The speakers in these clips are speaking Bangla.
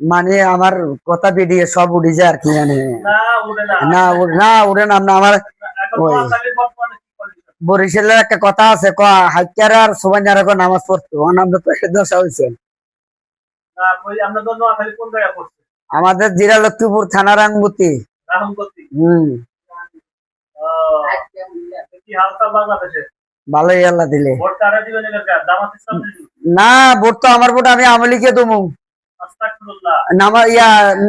মানে আমার কথা বেরিয়ে সব উঠে যায় আর কি, মানে না না উঠে না আমার। বরিশালের একটা কথা আছে, হাইকার আর সোবাইনার নামাজ পড়তো, আমরা তো দশা হয়েছে। আমাদের জিরা লক্ষ্মীপুর থানা রামগতি। ভালোই আল্লাহ দিলে। না ভোট তো আমার ভোট আমি আওয়ামী লীগকে দেবো।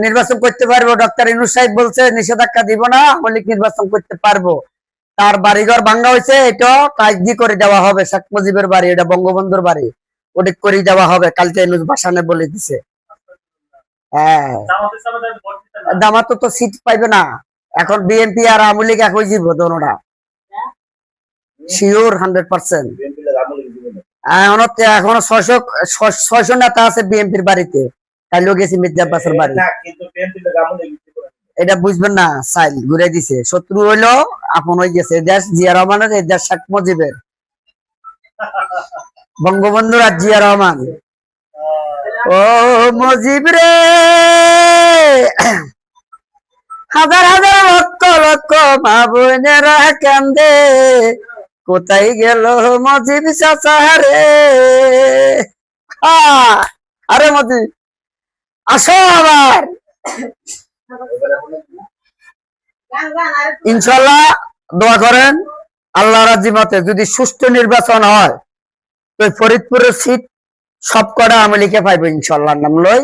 নির্বাচন করতে পারবো, ডক্টর ইউনূস সাহেব বলছে নিষেধাজ্ঞা দিব না, আওয়ামী লীগ নির্বাচন করতে পারবো। তার বাড়িঘর ভাঙ্গা হয়েছে, এটা কাজদি করে দেওয়া হবে। শেখ মুজিবের বাড়ি, এটা বঙ্গবন্ধুর বাড়ি, ওটা করে দেওয়া হবে কালকে ইউনূস ভাসানে বলে দিছে। হ্যাঁ জামাত তো সিট পাইবে না এখন, বিএনপি আর আওয়ামী লীগ একই জীব দোনোটা, শিওর 100%। এখনো 600 নেতা আছে বিএনপির বাড়িতে, কাইলো গেছি মির্জা আব্বাসের বাড়ি। এটা বুঝবেন না, সাইল ঘুরে দিছে, শত্রু হইলো আপন হয়ে গেছে। দেশ জিয়া রহমানের, এই দেশ শেখ মুজিবের, বঙ্গবন্ধুর আর জিয়া রহমান। ও মুজিব রে, হাজার হাজার লক্ষ লক্ষ মা বোনেরা কান্দে, কোথায় গেল মুজিব চাচা রে। আরে মুজিব আসো আবার, ইনশাল্লাহ দোয়া করেন আল্লাহ রাজিমতে যদি সুষ্ঠু নির্বাচন হয় তো ফরিদপুরের সিট সব কটা আওয়ামী লীগে পাইব ইনশাল্লাহ। নাম লই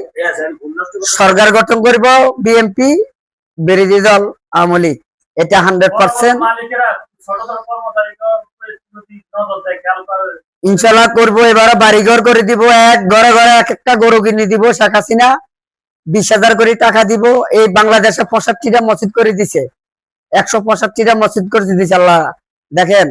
সরকার গঠন করব বিএনপি, বিরোধী দল আওয়ামী লীগ, এটা 100%। ইনশাল্লাহ করবো। এবারে বাড়িঘর করে দিব, এক ঘরে ঘরে এক একটা গরু কিনে দিব। শেখ হাসিনা 20,000 করে টাকা দিব। এই বাংলাদেশে 65টা মসজিদ করে দিছে, 165টা মসজিদ করে দিছে। আল্লাহ দেখেন